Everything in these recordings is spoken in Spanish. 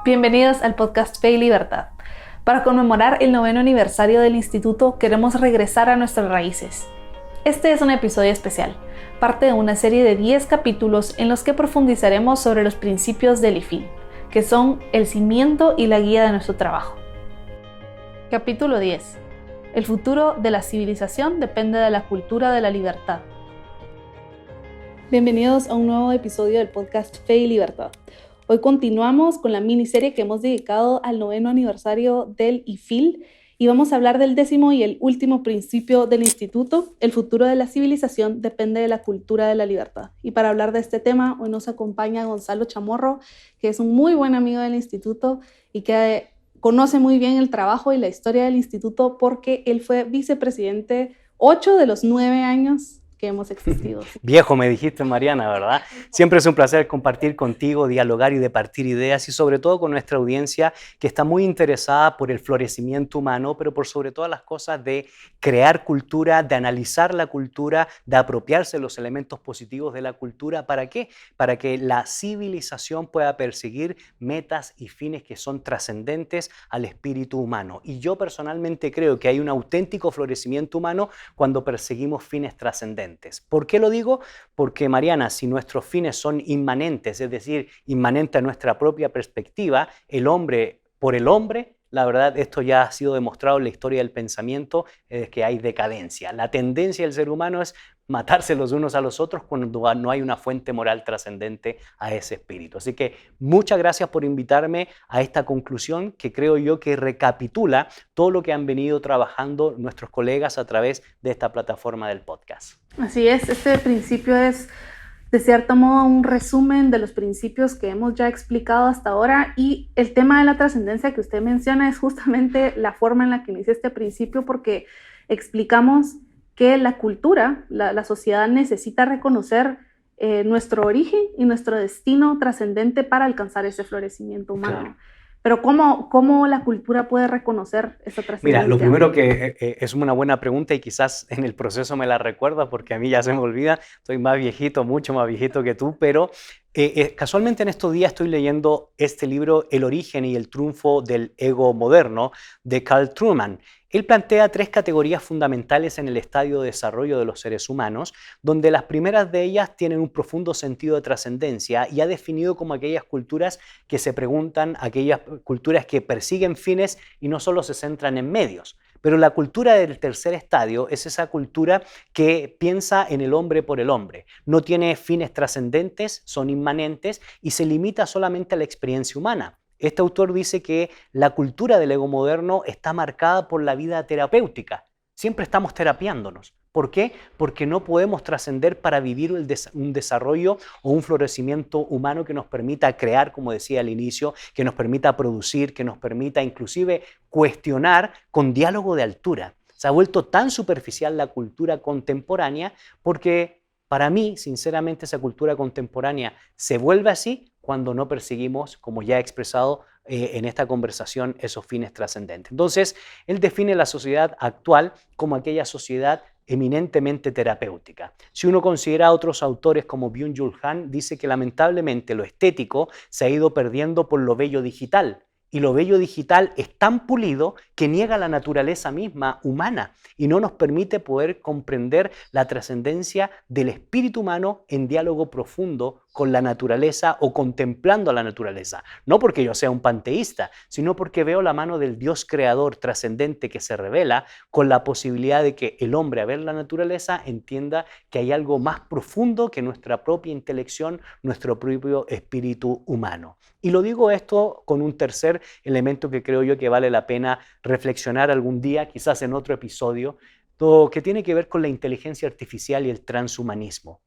Bienvenidos al podcast Fe y Libertad. Para conmemorar el 9º aniversario del Instituto, queremos regresar a nuestras raíces. Este es un episodio especial, parte de una serie de 10 capítulos en los que profundizaremos sobre los principios del IFIL, que son el cimiento y la guía de nuestro trabajo. Capítulo 10. El futuro de la civilización depende de la cultura de la libertad. Bienvenidos a un nuevo episodio del podcast Fe y Libertad. Hoy continuamos con la miniserie que hemos dedicado al 9º aniversario del IFIL y vamos a hablar del 10º y el último principio del Instituto. El futuro de la civilización depende de la cultura de la libertad. Y para hablar de este tema, hoy nos acompaña Gonzalo Chamorro, que es un muy buen amigo del Instituto y que conoce muy bien el trabajo y la historia del Instituto porque él fue vicepresidente 8 de los 9 años que hemos existido. Viejo, me dijiste, Mariana, ¿verdad? Siempre es un placer compartir contigo, dialogar y departir ideas y sobre todo con nuestra audiencia que está muy interesada por el florecimiento humano, pero por sobre todas las cosas de crear cultura, de analizar la cultura, de apropiarse de los elementos positivos de la cultura. ¿Para qué? Para que la civilización pueda perseguir metas y fines que son trascendentes al espíritu humano. Y yo personalmente creo que hay un auténtico florecimiento humano cuando perseguimos fines trascendentes. ¿Por qué lo digo? Porque, Mariana, si nuestros fines son inmanentes, es decir, inmanentes a nuestra propia perspectiva, el hombre por el hombre, la verdad, esto ya ha sido demostrado en la historia del pensamiento, que hay decadencia. La tendencia del ser humano es matarse los unos a los otros cuando no hay una fuente moral trascendente a ese espíritu. Así que muchas gracias por invitarme a esta conclusión que creo yo que recapitula todo lo que han venido trabajando nuestros colegas a través de esta plataforma del podcast. Así es, este principio es de cierto modo un resumen de los principios que hemos ya explicado hasta ahora, y el tema de la trascendencia que usted menciona es justamente la forma en la que inicia este principio, porque explicamos que la cultura, la sociedad necesita reconocer nuestro origen y nuestro destino trascendente para alcanzar ese florecimiento humano. Claro. Pero ¿cómo la cultura puede reconocer esa trascendencia? Mira, lo primero que es una buena pregunta y quizás en el proceso me la recuerda porque a mí ya se me olvida, soy más viejito, mucho más viejito que tú, pero casualmente en estos días estoy leyendo este libro, El origen y el triunfo del ego moderno, de Carl Trueman. Él plantea 3 categorías fundamentales en el estadio de desarrollo de los seres humanos, donde las primeras de ellas tienen un profundo sentido de trascendencia y ha definido como aquellas culturas que se preguntan, aquellas culturas que persiguen fines y no solo se centran en medios. Pero la cultura del tercer estadio es esa cultura que piensa en el hombre por el hombre. No tiene fines trascendentes, son inmanentes y se limita solamente a la experiencia humana. Este autor dice que la cultura del ego moderno está marcada por la vida terapéutica. Siempre estamos terapiándonos. ¿Por qué? Porque no podemos trascender para vivir un desarrollo o un florecimiento humano que nos permita crear, como decía al inicio, que nos permita producir, que nos permita inclusive cuestionar con diálogo de altura. Se ha vuelto tan superficial la cultura contemporánea porque para mí, sinceramente, esa cultura contemporánea se vuelve así cuando no perseguimos, como ya he expresado en esta conversación, esos fines trascendentes. Entonces, él define la sociedad actual como aquella sociedad eminentemente terapéutica. Si uno considera a otros autores como Byung-Chul Han, dice que lamentablemente lo estético se ha ido perdiendo por lo bello digital. Y lo bello digital es tan pulido que niega la naturaleza misma humana y no nos permite poder comprender la trascendencia del espíritu humano en diálogo profundo con la naturaleza o contemplando a la naturaleza. No porque yo sea un panteísta, sino porque veo la mano del Dios creador trascendente que se revela con la posibilidad de que el hombre, a ver la naturaleza, entienda que hay algo más profundo que nuestra propia intelección, nuestro propio espíritu humano. Y lo digo esto con un tercer elemento que creo yo que vale la pena reflexionar algún día, quizás en otro episodio, todo que tiene que ver con la inteligencia artificial y el transhumanismo.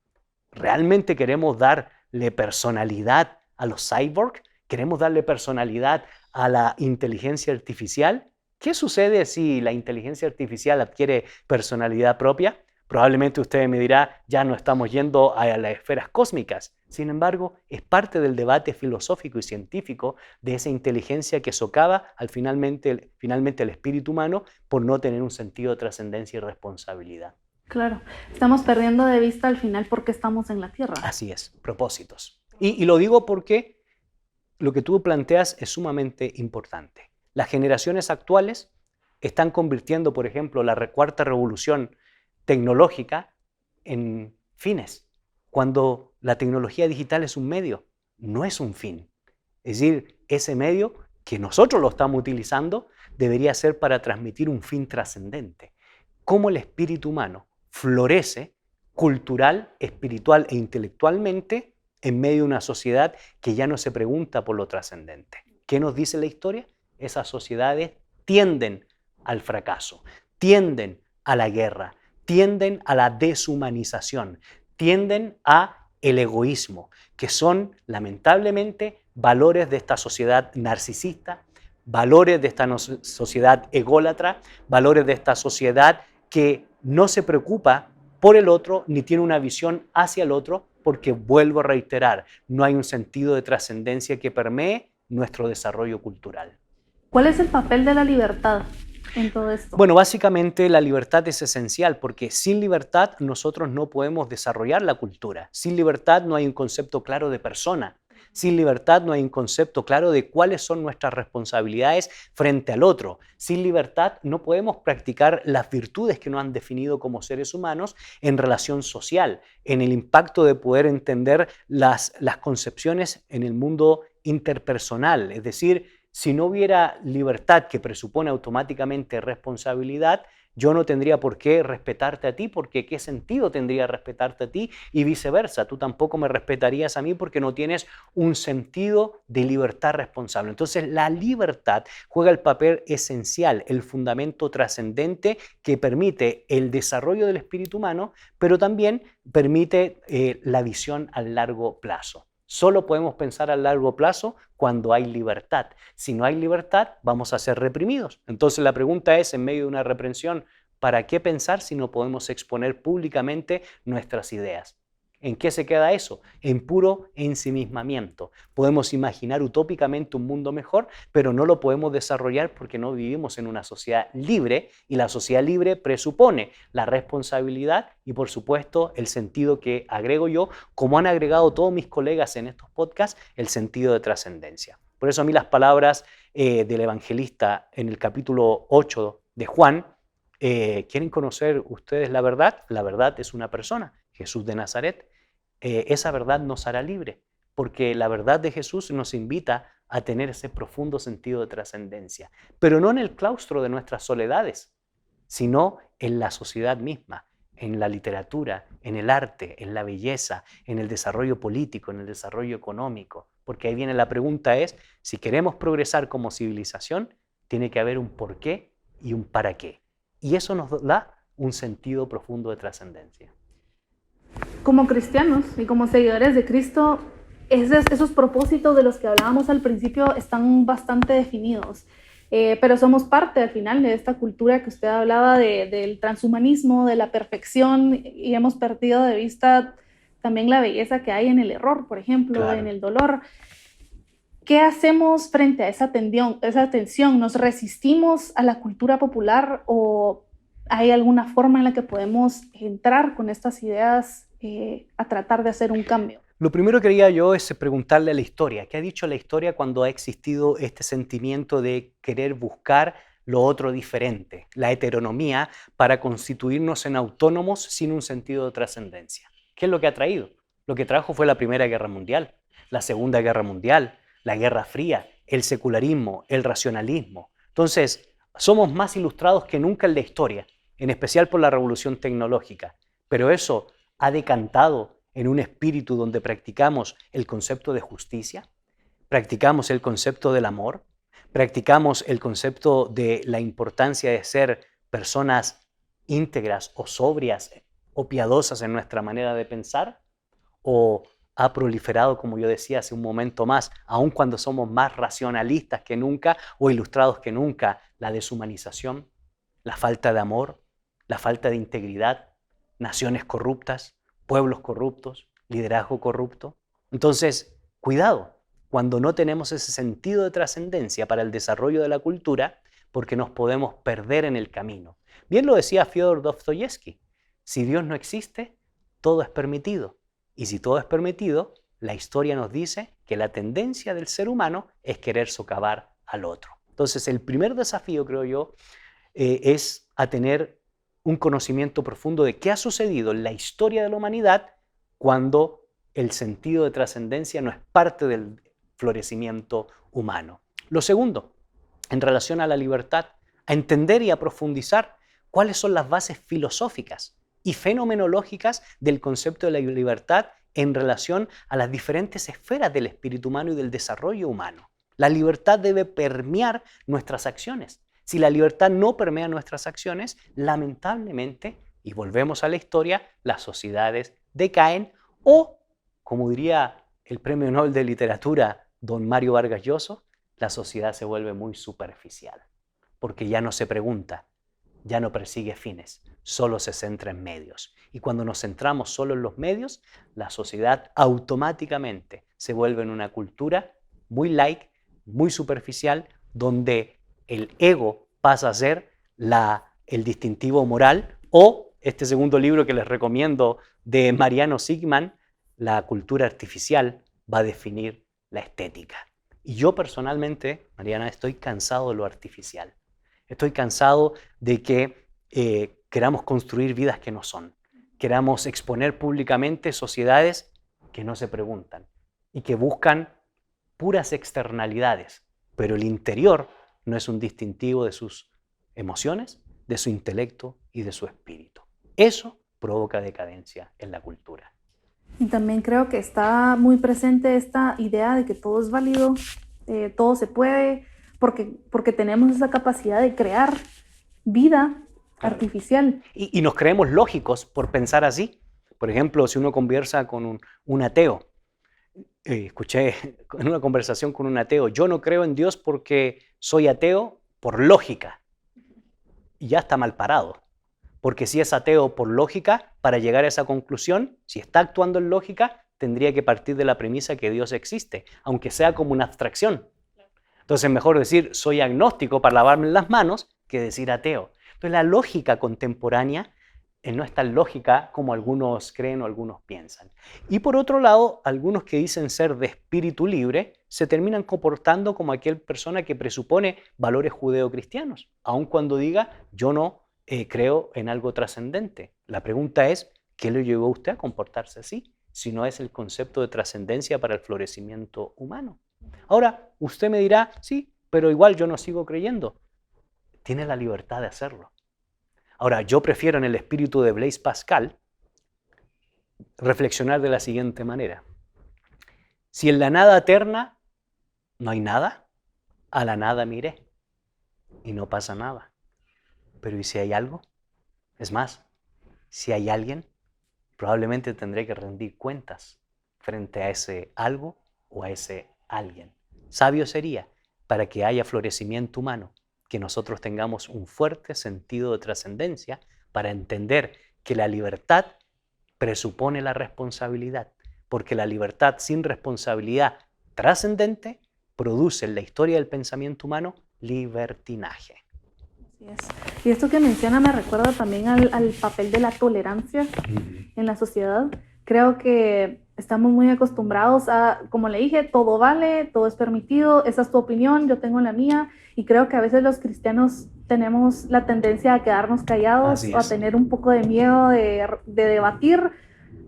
¿Realmente queremos darle personalidad a los cyborgs? ¿Queremos darle personalidad a la inteligencia artificial? ¿Qué sucede si la inteligencia artificial adquiere personalidad propia? Probablemente usted me dirá, ya no estamos yendo a las esferas cósmicas. Sin embargo, es parte del debate filosófico y científico de esa inteligencia que socava finalmente el espíritu humano por no tener un sentido de trascendencia y responsabilidad. Claro, estamos perdiendo de vista al final por qué estamos en la Tierra. Así es, propósitos. Y lo digo porque lo que tú planteas es sumamente importante. Las generaciones actuales están convirtiendo, por ejemplo, la cuarta revolución tecnológica en fines, cuando la tecnología digital es un medio, no es un fin. Es decir, ese medio que nosotros lo estamos utilizando debería ser para transmitir un fin trascendente. Cómo el espíritu humano florece cultural, espiritual e intelectualmente en medio de una sociedad que ya no se pregunta por lo trascendente. ¿Qué nos dice la historia? Esas sociedades tienden al fracaso, tienden a la guerra, tienden a la deshumanización, tienden a el egoísmo, que son lamentablemente valores de esta sociedad narcisista, valores de esta sociedad ególatra, valores de esta sociedad que no se preocupa por el otro ni tiene una visión hacia el otro, porque vuelvo a reiterar, no hay un sentido de trascendencia que permee nuestro desarrollo cultural. ¿Cuál es el papel de la libertad en todo esto? Bueno, básicamente la libertad es esencial porque sin libertad nosotros no podemos desarrollar la cultura. Sin libertad no hay un concepto claro de persona. Sin libertad no hay un concepto claro de cuáles son nuestras responsabilidades frente al otro. Sin libertad no podemos practicar las virtudes que nos han definido como seres humanos en relación social, en el impacto de poder entender las concepciones en el mundo interpersonal. Es decir, si no hubiera libertad que presupone automáticamente responsabilidad, yo no tendría por qué respetarte a ti, porque ¿qué sentido tendría respetarte a ti? Y viceversa, tú tampoco me respetarías a mí porque no tienes un sentido de libertad responsable. Entonces, la libertad juega el papel esencial, el fundamento trascendente que permite el desarrollo del espíritu humano, pero también permite la visión a largo plazo. Solo podemos pensar a largo plazo cuando hay libertad. Si no hay libertad, vamos a ser reprimidos. Entonces la pregunta es, en medio de una reprensión, ¿para qué pensar si no podemos exponer públicamente nuestras ideas? ¿En qué se queda eso? En puro ensimismamiento. Podemos imaginar utópicamente un mundo mejor, pero no lo podemos desarrollar porque no vivimos en una sociedad libre, y la sociedad libre presupone la responsabilidad y, por supuesto, el sentido que agrego yo, como han agregado todos mis colegas en estos podcasts, el sentido de trascendencia. Por eso a mí las palabras del evangelista en el capítulo 8 de Juan, ¿quieren conocer ustedes la verdad? La verdad es una persona, Jesús de Nazaret. Esa verdad nos hará libre, porque la verdad de Jesús nos invita a tener ese profundo sentido de trascendencia, pero no en el claustro de nuestras soledades, sino en la sociedad misma, en la literatura, en el arte, en la belleza, en el desarrollo político, en el desarrollo económico. Porque ahí viene la pregunta es, si queremos progresar como civilización, tiene que haber un por qué y un para qué. Y eso nos da un sentido profundo de trascendencia. Como cristianos y como seguidores de Cristo, esos propósitos de los que hablábamos al principio están bastante definidos. Pero somos parte al final de esta cultura que usted hablaba del transhumanismo, de la perfección, y hemos perdido de vista también la belleza que hay en el error, por ejemplo, Claro. en el dolor. ¿Qué hacemos frente a esa tensión? ¿Nos resistimos a la cultura popular o hay alguna forma en la que podemos entrar con estas ideas a tratar de hacer un cambio? Lo primero que haría yo es preguntarle a la historia. ¿Qué ha dicho la historia cuando ha existido este sentimiento de querer buscar lo otro diferente, la heteronomía, para constituirnos en autónomos sin un sentido de trascendencia? ¿Qué es lo que ha traído? Lo que trajo fue la Primera Guerra Mundial, la Segunda Guerra Mundial, la Guerra Fría, el secularismo, el racionalismo. Entonces, somos más ilustrados que nunca en la historia, en especial por la revolución tecnológica. Pero eso ha decantado en un espíritu donde practicamos el concepto de justicia, practicamos el concepto del amor, practicamos el concepto de la importancia de ser personas íntegras o sobrias o piadosas en nuestra manera de pensar, o ha proliferado, como yo decía hace un momento más, aun cuando somos más racionalistas que nunca o ilustrados que nunca, la deshumanización, la falta de amor, la falta de integridad, naciones corruptas, pueblos corruptos, liderazgo corrupto. Entonces, cuidado, cuando no tenemos ese sentido de trascendencia para el desarrollo de la cultura, porque nos podemos perder en el camino. Bien lo decía Fyodor Dostoyevsky, si Dios no existe, todo es permitido. Y si todo es permitido, la historia nos dice que la tendencia del ser humano es querer socavar al otro. Entonces, el primer desafío, creo yo, es a tener un conocimiento profundo de qué ha sucedido en la historia de la humanidad cuando el sentido de trascendencia no es parte del florecimiento humano. Lo segundo, en relación a la libertad, a entender y a profundizar cuáles son las bases filosóficas y fenomenológicas del concepto de la libertad en relación a las diferentes esferas del espíritu humano y del desarrollo humano. La libertad debe permear nuestras acciones. Si la libertad no permea nuestras acciones, lamentablemente, y volvemos a la historia, las sociedades decaen o, como diría el Premio Nobel de Literatura, don Mario Vargas Llosa, la sociedad se vuelve muy superficial, porque ya no se pregunta, ya no persigue fines, solo se centra en medios. Y cuando nos centramos solo en los medios, la sociedad automáticamente se vuelve en una cultura muy light, muy superficial, donde el ego pasa a ser el distintivo moral, o este segundo libro que les recomiendo de Mariano Sigman, La cultura artificial, va a definir la estética. Y yo personalmente, Mariana, estoy cansado de lo artificial. Estoy cansado de que queramos construir vidas que no son. Queramos exponer públicamente sociedades que no se preguntan y que buscan puras externalidades, pero el interior no es un distintivo de sus emociones, de su intelecto y de su espíritu. Eso provoca decadencia en la cultura. Y también creo que está muy presente esta idea de que todo es válido, todo se puede, porque tenemos esa capacidad de crear vida artificial. Y nos creemos lógicos por pensar así. Por ejemplo, si uno conversa con un ateo, escuché en una conversación con un ateo, yo no creo en Dios porque soy ateo por lógica. Y ya está mal parado. Porque si es ateo por lógica, para llegar a esa conclusión, si está actuando en lógica, tendría que partir de la premisa que Dios existe, aunque sea como una abstracción. Entonces es mejor decir soy agnóstico para lavarme las manos que decir ateo. Entonces la lógica contemporánea no es tan lógica como algunos creen o algunos piensan. Y por otro lado, algunos que dicen ser de espíritu libre se terminan comportando como aquella persona que presupone valores judeocristianos, aun cuando diga yo no creo en algo trascendente. La pregunta es, ¿qué le llevó a usted a comportarse así? Si no es el concepto de trascendencia para el florecimiento humano. Ahora, usted me dirá, sí, pero igual yo no sigo creyendo. Tiene la libertad de hacerlo. Ahora, yo prefiero en el espíritu de Blaise Pascal reflexionar de la siguiente manera. Si en la nada eterna no hay nada, a la nada miré y no pasa nada. Pero ¿y si hay algo? Es más, si hay alguien, probablemente tendré que rendir cuentas frente a ese algo o a ese alguien. Sabio sería, para que haya florecimiento humano, que nosotros tengamos un fuerte sentido de trascendencia para entender que la libertad presupone la responsabilidad, porque la libertad sin responsabilidad trascendente produce en la historia del pensamiento humano libertinaje. Así es. Y esto que menciona me recuerda también al papel de la tolerancia en la sociedad. Creo que estamos muy acostumbrados a, como le dije, todo vale, todo es permitido, esa es tu opinión, yo tengo la mía, y creo que a veces los cristianos tenemos la tendencia a quedarnos callados o a tener un poco de miedo de debatir,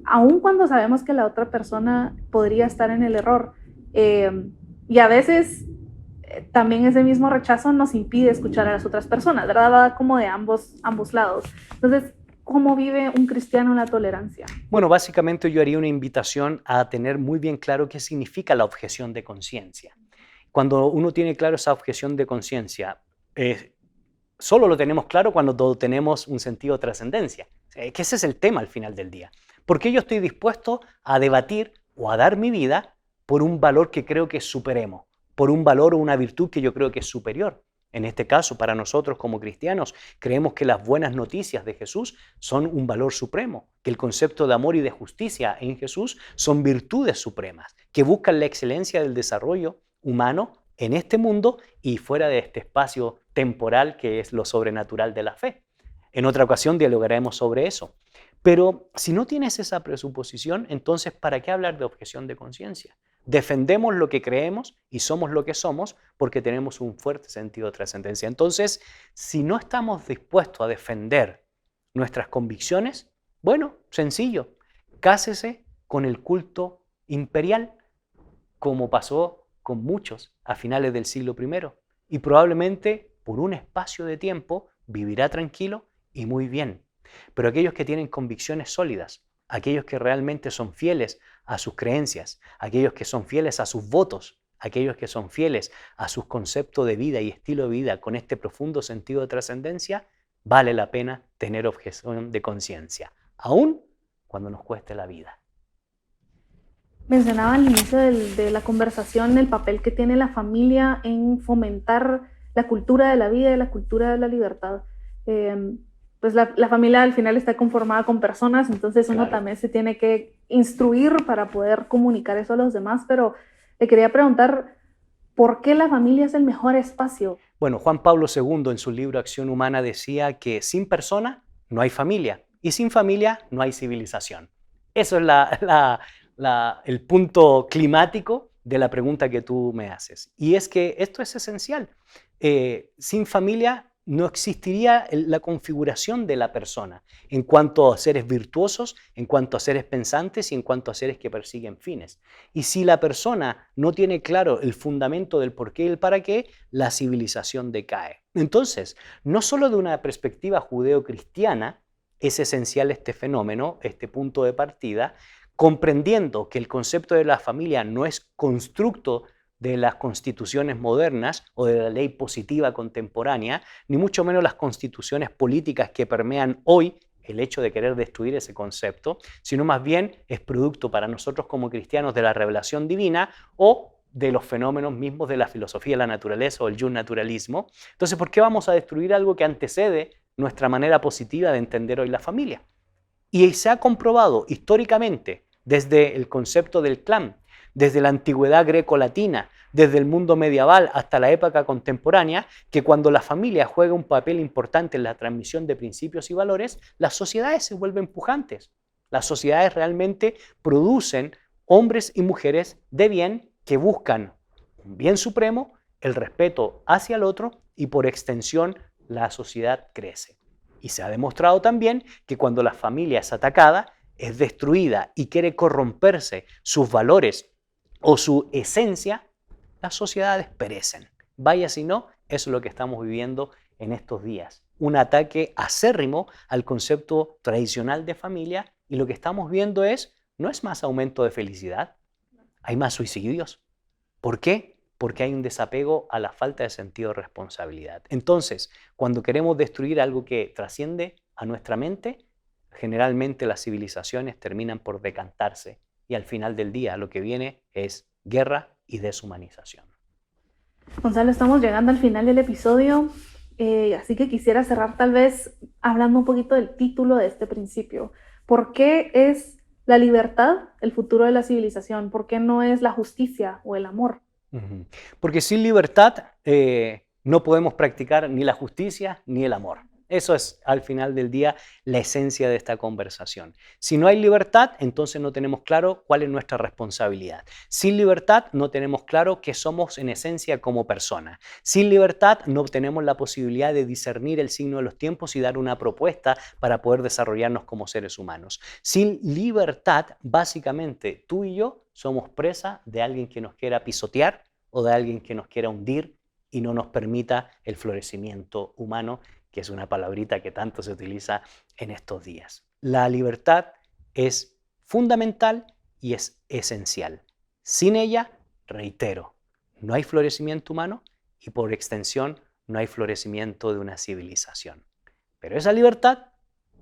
aun cuando sabemos que la otra persona podría estar en el error. Y a veces también ese mismo rechazo nos impide escuchar a las otras personas, ¿verdad? Va como de ambos lados. Entonces, ¿cómo vive un cristiano la tolerancia? Bueno, básicamente yo haría una invitación a tener muy bien claro qué significa la objeción de conciencia. Cuando uno tiene claro esa objeción de conciencia, solo lo tenemos claro cuando tenemos un sentido de trascendencia, que ese es el tema al final del día. ¿Por qué yo estoy dispuesto a debatir o a dar mi vida por un valor que creo que es supremo, por un valor o una virtud que yo creo que es superior? En este caso, para nosotros como cristianos, creemos que las buenas noticias de Jesús son un valor supremo, que el concepto de amor y de justicia en Jesús son virtudes supremas, que buscan la excelencia del desarrollo humano en este mundo y fuera de este espacio temporal que es lo sobrenatural de la fe. En otra ocasión dialogaremos sobre eso. Pero si no tienes esa presuposición, entonces ¿para qué hablar de objeción de conciencia? Defendemos lo que creemos y somos lo que somos porque tenemos un fuerte sentido de trascendencia. Entonces, si no estamos dispuestos a defender nuestras convicciones, bueno, sencillo, cásese con el culto imperial, como pasó con muchos a finales del siglo I, y probablemente por un espacio de tiempo vivirá tranquilo y muy bien. Pero aquellos que tienen convicciones sólidas, aquellos que realmente son fieles a sus creencias, aquellos que son fieles a sus votos, aquellos que son fieles a sus conceptos de vida y estilo de vida con este profundo sentido de trascendencia, vale la pena tener objeción de conciencia, aun cuando nos cueste la vida. Mencionaba al inicio de la conversación el papel que tiene la familia en fomentar la cultura de la vida y la cultura de la libertad. Pues la familia al final está conformada con personas, entonces uno también se tiene que instruir para poder comunicar eso a los demás, pero le quería preguntar, ¿por qué la familia es el mejor espacio? Bueno, Juan Pablo II en su libro Acción Humana decía que sin persona no hay familia y sin familia no hay civilización. Eso es el punto climático de la pregunta que tú me haces. Y es que esto es esencial. Sin familia no existiría la configuración de la persona en cuanto a seres virtuosos, en cuanto a seres pensantes y en cuanto a seres que persiguen fines. Y si la persona no tiene claro el fundamento del por qué y el para qué, la civilización decae. Entonces, no solo de una perspectiva judeo-cristiana es esencial este fenómeno, este punto de partida, comprendiendo que el concepto de la familia no es constructo de las constituciones modernas o de la ley positiva contemporánea, ni mucho menos las constituciones políticas que permean hoy el hecho de querer destruir ese concepto, sino más bien es producto para nosotros como cristianos de la revelación divina o de los fenómenos mismos de la filosofía de la naturaleza o el naturalismo. Entonces, ¿por qué vamos a destruir algo que antecede nuestra manera positiva de entender hoy la familia? Y se ha comprobado históricamente desde el concepto del clan, desde la antigüedad greco-latina, desde el mundo medieval hasta la época contemporánea, que cuando la familia juega un papel importante en la transmisión de principios y valores, las sociedades se vuelven pujantes. Las sociedades realmente producen hombres y mujeres de bien que buscan un bien supremo, el respeto hacia el otro y por extensión la sociedad crece. Y se ha demostrado también que cuando la familia es atacada, es destruida y quiere corromperse sus valores o su esencia, las sociedades perecen. Vaya si no, eso es lo que estamos viviendo en estos días. Un ataque acérrimo al concepto tradicional de familia y lo que estamos viendo no es más aumento de felicidad, hay más suicidios. ¿Por qué? Porque hay un desapego a la falta de sentido de responsabilidad. Entonces, cuando queremos destruir algo que trasciende a nuestra mente, generalmente las civilizaciones terminan por decantarse y al final del día lo que viene es guerra y deshumanización. Gonzalo, estamos llegando al final del episodio, así que quisiera cerrar tal vez hablando un poquito del título de este principio. ¿Por qué es la libertad el futuro de la civilización? ¿Por qué no es la justicia o el amor? Porque sin libertad no podemos practicar ni la justicia ni el amor. Eso es, al final del día, la esencia de esta conversación. Si no hay libertad, entonces no tenemos claro cuál es nuestra responsabilidad. Sin libertad, no tenemos claro qué somos en esencia como personas. Sin libertad, no tenemos la posibilidad de discernir el signo de los tiempos y dar una propuesta para poder desarrollarnos como seres humanos. Sin libertad, básicamente, tú y yo somos presa de alguien que nos quiera pisotear o de alguien que nos quiera hundir y no nos permita el florecimiento humano, que es una palabrita que tanto se utiliza en estos días. La libertad es fundamental y es esencial. Sin ella, reitero, no hay florecimiento humano y por extensión no hay florecimiento de una civilización. Pero esa libertad,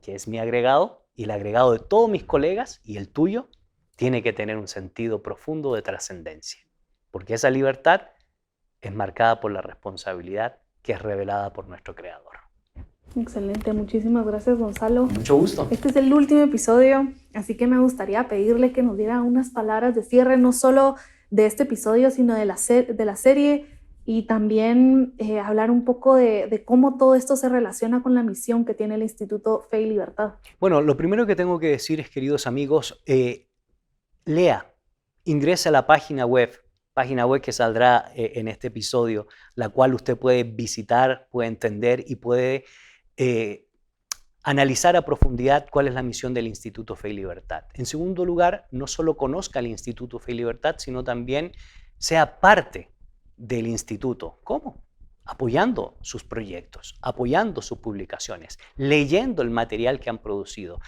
que es mi agregado y el agregado de todos mis colegas y el tuyo, tiene que tener un sentido profundo de trascendencia, porque esa libertad es marcada por la responsabilidad que es revelada por nuestro Creador. Excelente, muchísimas gracias, Gonzalo. Mucho gusto. Este es el último episodio, así que me gustaría pedirle que nos diera unas palabras de cierre, no solo de este episodio, sino de la serie, y también hablar un poco de cómo todo esto se relaciona con la misión que tiene el Instituto Fe y Libertad. Bueno, lo primero que tengo que decir es, queridos amigos, lea, ingrese a la página web que saldrá en este episodio, la cual usted puede visitar, puede entender y puede analizar a profundidad cuál es la misión del Instituto Fe y Libertad. En segundo lugar, no solo conozca el Instituto Fe y Libertad, sino también sea parte del instituto. ¿Cómo? Apoyando sus proyectos, apoyando sus publicaciones, leyendo el material que han producido,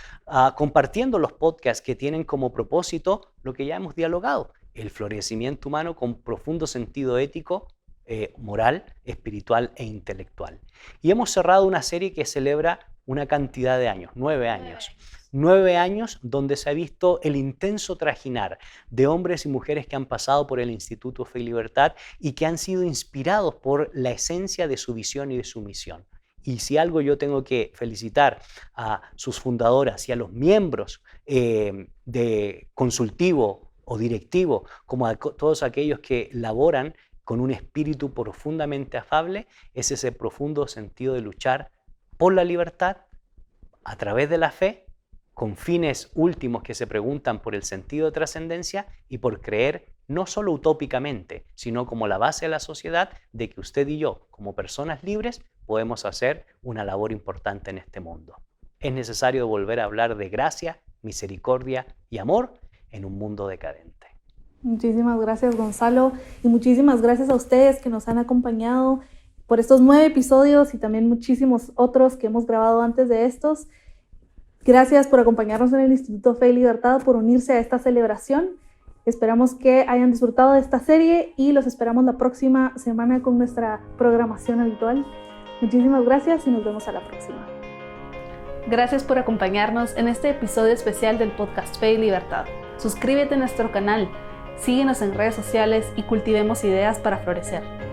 compartiendo los podcasts que tienen como propósito lo que ya hemos dialogado, el florecimiento humano con profundo sentido ético, moral, espiritual e intelectual. Y hemos cerrado una serie que celebra una cantidad de años, 9 años. 9 años donde se ha visto el intenso trajinar de hombres y mujeres que han pasado por el Instituto Fe y Libertad y que han sido inspirados por la esencia de su visión y de su misión. Y si algo yo tengo que felicitar a sus fundadoras y a los miembros de consultivo o directivo, como a todos aquellos que laboran con un espíritu profundamente afable, es ese profundo sentido de luchar por la libertad a través de la fe, con fines últimos que se preguntan por el sentido de trascendencia y por creer no solo utópicamente, sino como la base de la sociedad de que usted y yo, como personas libres, podemos hacer una labor importante en este mundo. Es necesario volver a hablar de gracia, misericordia y amor en un mundo decadente. Muchísimas gracias, Gonzalo, y muchísimas gracias a ustedes que nos han acompañado por estos 9 episodios y también muchísimos otros que hemos grabado antes de estos. Gracias por acompañarnos en el Instituto Fe y Libertad, por unirse a esta celebración. Esperamos que hayan disfrutado de esta serie y los esperamos la próxima semana con nuestra programación habitual. Muchísimas gracias y nos vemos a la próxima. Gracias por acompañarnos en este episodio especial del podcast Fe y Libertad. Suscríbete a nuestro canal, síguenos en redes sociales y cultivemos ideas para florecer.